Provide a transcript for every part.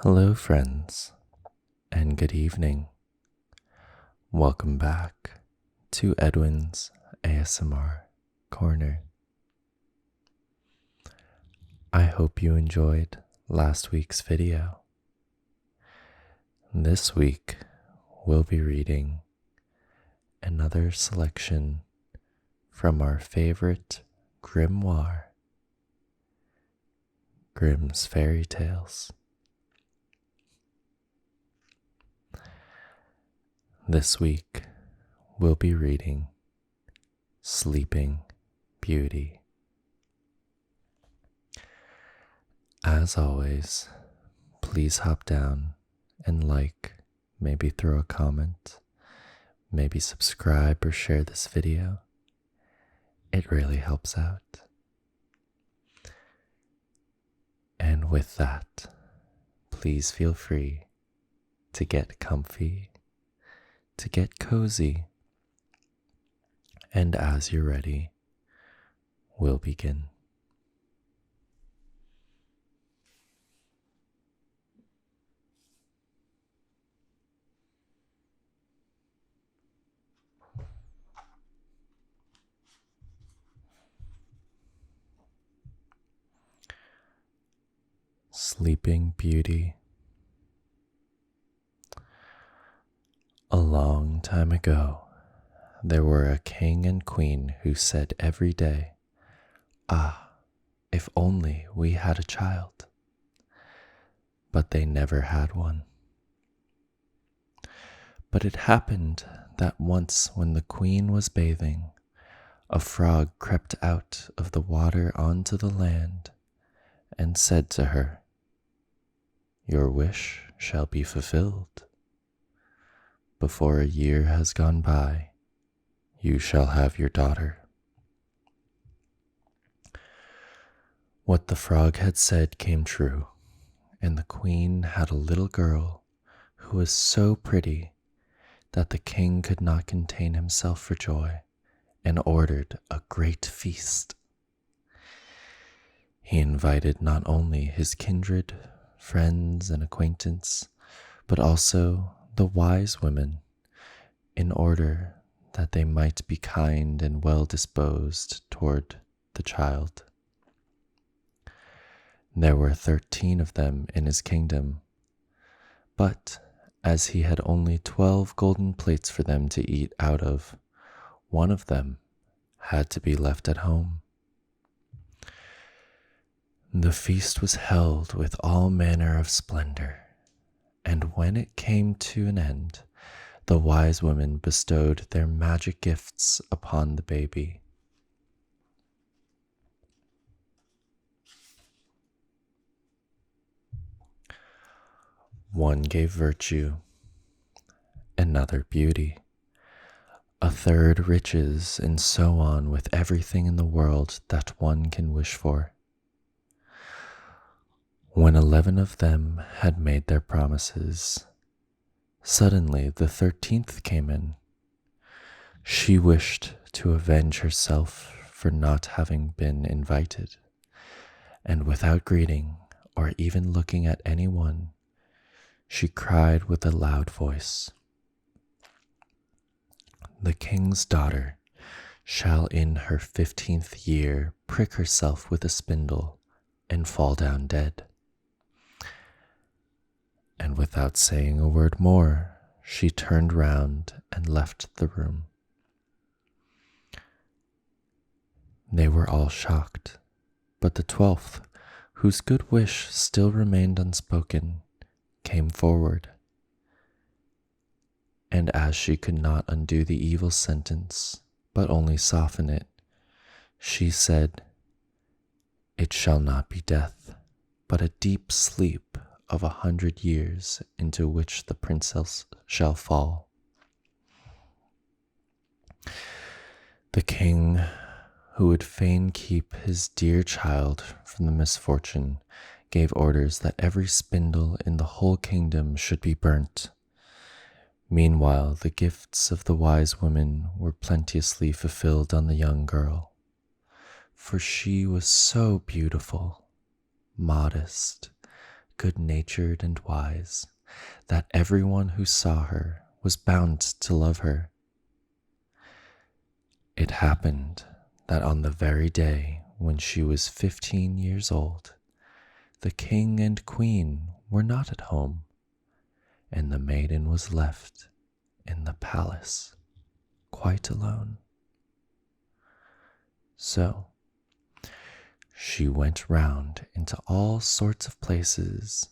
Hello, friends, and good evening. Welcome back to Edwin's ASMR Corner. I hope you enjoyed last week's video. This week, we'll be reading another selection from our favorite grimoire, Grimm's Fairy Tales. This week, we'll be reading Sleeping Beauty. As always, please hop down and maybe throw a comment, maybe subscribe or share this video. It really helps out. And with that, please feel free to get comfy, to get cozy, and as you're ready, we'll begin. Sleeping Beauty. A long time ago, there were a king and queen who said every day, "Ah, if only we had a child." But they never had one. But it happened that once when the queen was bathing, a frog crept out of the water onto the land and said to her, "Your wish shall be fulfilled. Before a year has gone by, you shall have your daughter." What the frog had said came true, and the queen had a little girl who was so pretty that the king could not contain himself for joy and ordered a great feast. He invited not only his kindred, friends, and acquaintance, but also the wise women, in order that they might be kind and well disposed toward the child. There were 13 of them in his kingdom, but as he had only 12 golden plates for them to eat out of, one of them had to be left at home. The feast was held with all manner of splendor, and when it came to an end, the wise women bestowed their magic gifts upon the baby. One gave virtue, another beauty, a third riches, and so on with everything in the world that one can wish for. When 11 of them had made their promises, suddenly the 13th came in. She wished to avenge herself for not having been invited, and without greeting or even looking at anyone, she cried with a loud voice, "The king's daughter shall in her 15th year prick herself with a spindle and fall down dead." And without saying a word more, she turned round and left the room. They were all shocked, but the 12th, whose good wish still remained unspoken, came forward. And as she could not undo the evil sentence, but only soften it, she said, "It shall not be death, but a deep sleep of 100 years into which the princess shall fall." The king, who would fain keep his dear child from the misfortune, gave orders that every spindle in the whole kingdom should be burnt. Meanwhile, the gifts of the wise women were plenteously fulfilled on the young girl, for she was so beautiful, modest, good-natured and wise, that everyone who saw her was bound to love her. It happened that on the very day when she was 15 years old, the king and queen were not at home, and the maiden was left in the palace quite alone. So she went round into all sorts of places,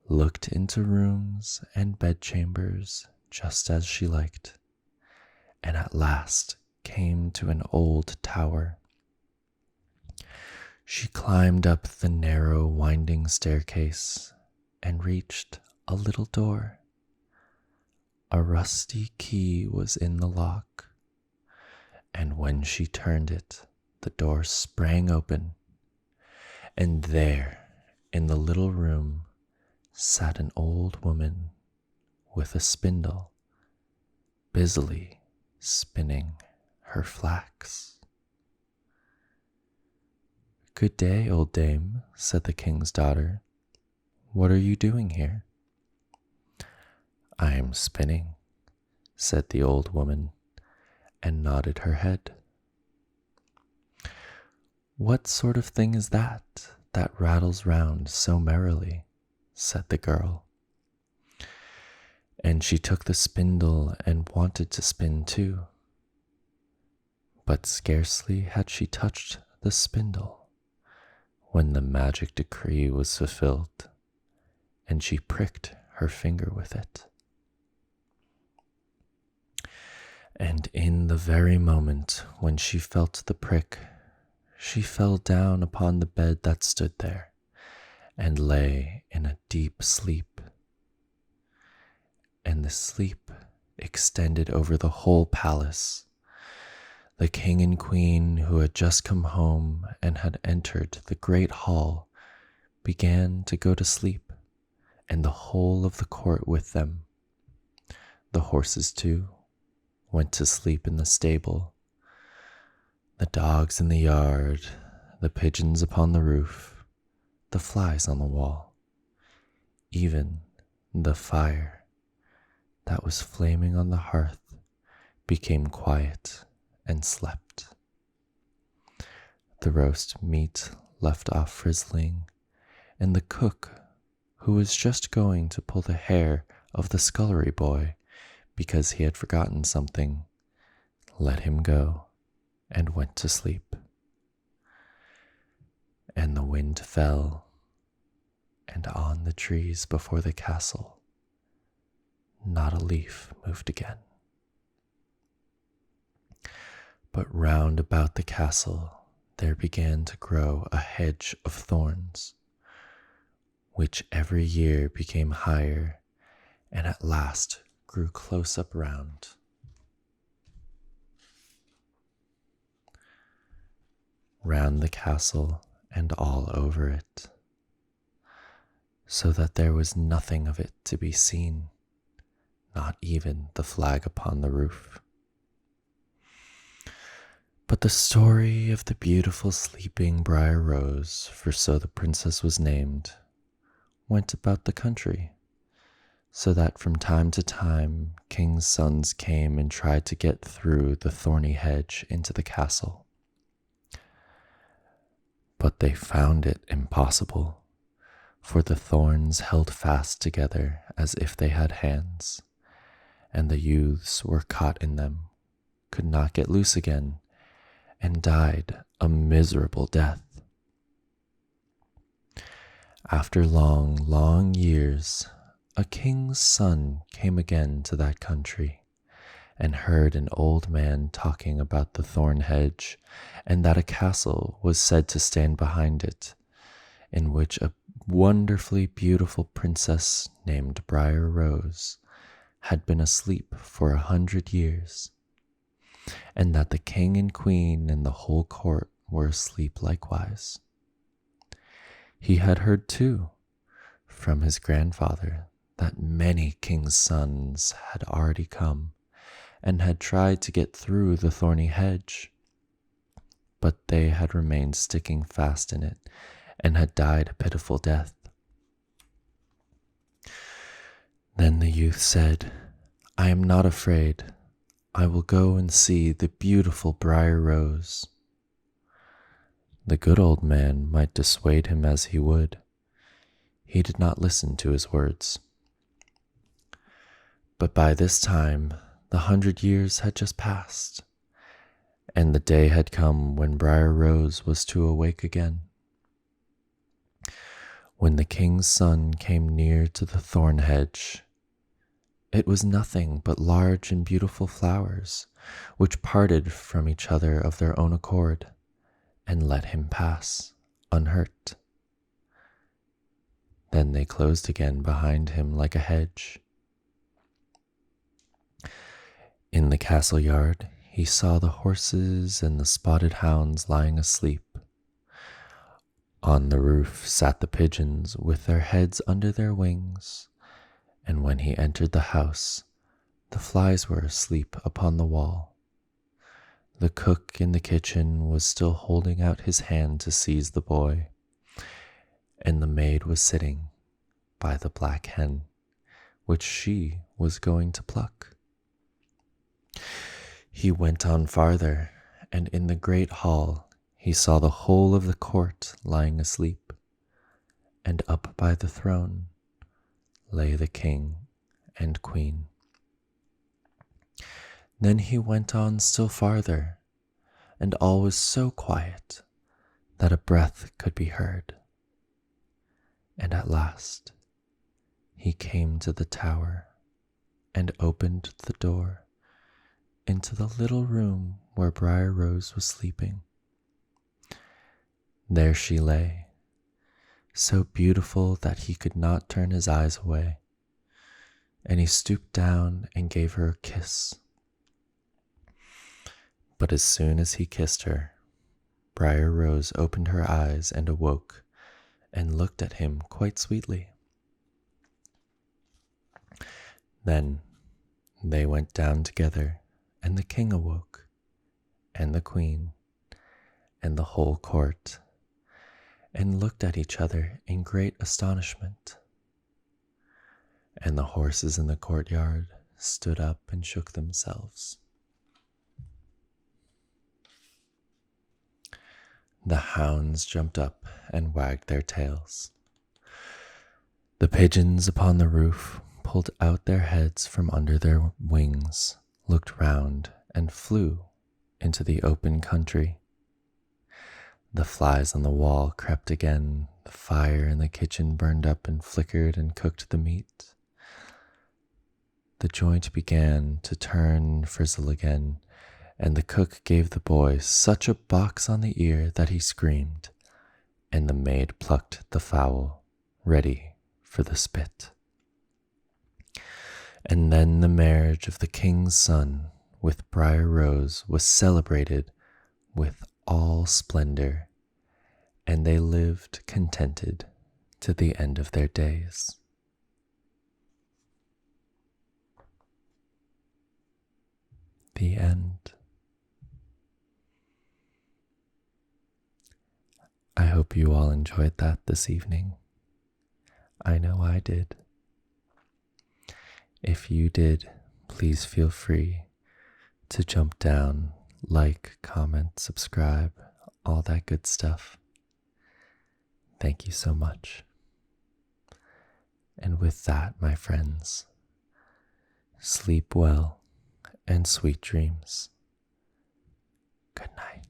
looked into rooms and bedchambers just as she liked, and at last came to an old tower. She climbed up the narrow, winding staircase and reached a little door. A rusty key was in the lock, and when she turned it, the door sprang open, and there, in the little room, sat an old woman with a spindle, busily spinning her flax. "Good day, old dame," said the king's daughter. "What are you doing here?" "I am spinning," said the old woman, and nodded her head. "What sort of thing is that rattles round so merrily?" said the girl. And she took the spindle and wanted to spin too. But scarcely had she touched the spindle when the magic decree was fulfilled, and she pricked her finger with it. And in the very moment when she felt the prick, she fell down upon the bed that stood there, and lay in a deep sleep. And the sleep extended over the whole palace. The king and queen, who had just come home and had entered the great hall, began to go to sleep, and the whole of the court with them. The horses, too, went to sleep in the stable. The dogs in the yard, the pigeons upon the roof, the flies on the wall, even the fire that was flaming on the hearth became quiet and slept. The roast meat left off frizzling, and the cook, who was just going to pull the hair of the scullery boy because he had forgotten something, let him go and went to sleep. And the wind fell, and on the trees before the castle, not a leaf moved again. But round about the castle there began to grow a hedge of thorns, which every year became higher, and at last grew close up round. Round the castle and all over it, so that there was nothing of it to be seen, not even the flag upon the roof. But the story of the beautiful sleeping Briar Rose, for so the princess was named, went about the country, so that from time to time kings' sons came and tried to get through the thorny hedge into the castle. But they found it impossible, for the thorns held fast together as if they had hands, and the youths were caught in them, could not get loose again, and died a miserable death. After long, long years, a king's son came again to that country, and heard an old man talking about the thorn hedge, and that a castle was said to stand behind it, in which a wonderfully beautiful princess named Briar Rose had been asleep for 100 years, and that the king and queen and the whole court were asleep likewise. He had heard, too, from his grandfather that many kings' sons had already come and had tried to get through the thorny hedge, but they had remained sticking fast in it and had died a pitiful death. Then the youth said, I am not afraid. I will go and see the beautiful briar rose. The good old man might dissuade him as he would. He did not listen to his words. But by this time, the 100 years had just passed, and the day had come when Briar Rose was to awake again. When the king's son came near to the thorn hedge, it was nothing but large and beautiful flowers, which parted from each other of their own accord, and let him pass unhurt. Then they closed again behind him like a hedge. In the castle yard, he saw the horses and the spotted hounds lying asleep. On the roof sat the pigeons with their heads under their wings, and when he entered the house, the flies were asleep upon the wall. The cook in the kitchen was still holding out his hand to seize the boy, and the maid was sitting by the black hen, which she was going to pluck. He went on farther, and in the great hall he saw the whole of the court lying asleep, and up by the throne lay the king and queen. Then he went on still farther, and all was so quiet that a breath could be heard. And at last he came to the tower and opened the door into the little room where Briar Rose was sleeping. There she lay, so beautiful that he could not turn his eyes away, and he stooped down and gave her a kiss. But as soon as he kissed her, Briar Rose opened her eyes and awoke, and looked at him quite sweetly. Then they went down together, and the king awoke, and the queen, and the whole court, and looked at each other in great astonishment. And the horses in the courtyard stood up and shook themselves. The hounds jumped up and wagged their tails. The pigeons upon the roof pulled out their heads from under their wings, looked round, and flew into the open country. The flies on the wall crept again, the fire in the kitchen burned up and flickered and cooked the meat. The joint began to turn and frizzle again, and the cook gave the boy such a box on the ear that he screamed, and the maid plucked the fowl, ready for the spit. And then the marriage of the king's son with Briar Rose was celebrated with all splendor, and they lived contented to the end of their days. The end. I hope you all enjoyed that this evening. I know I did. If you did, please feel free to jump down, like, comment, subscribe, all that good stuff. Thank you so much. And with that, my friends, sleep well and sweet dreams. Good night.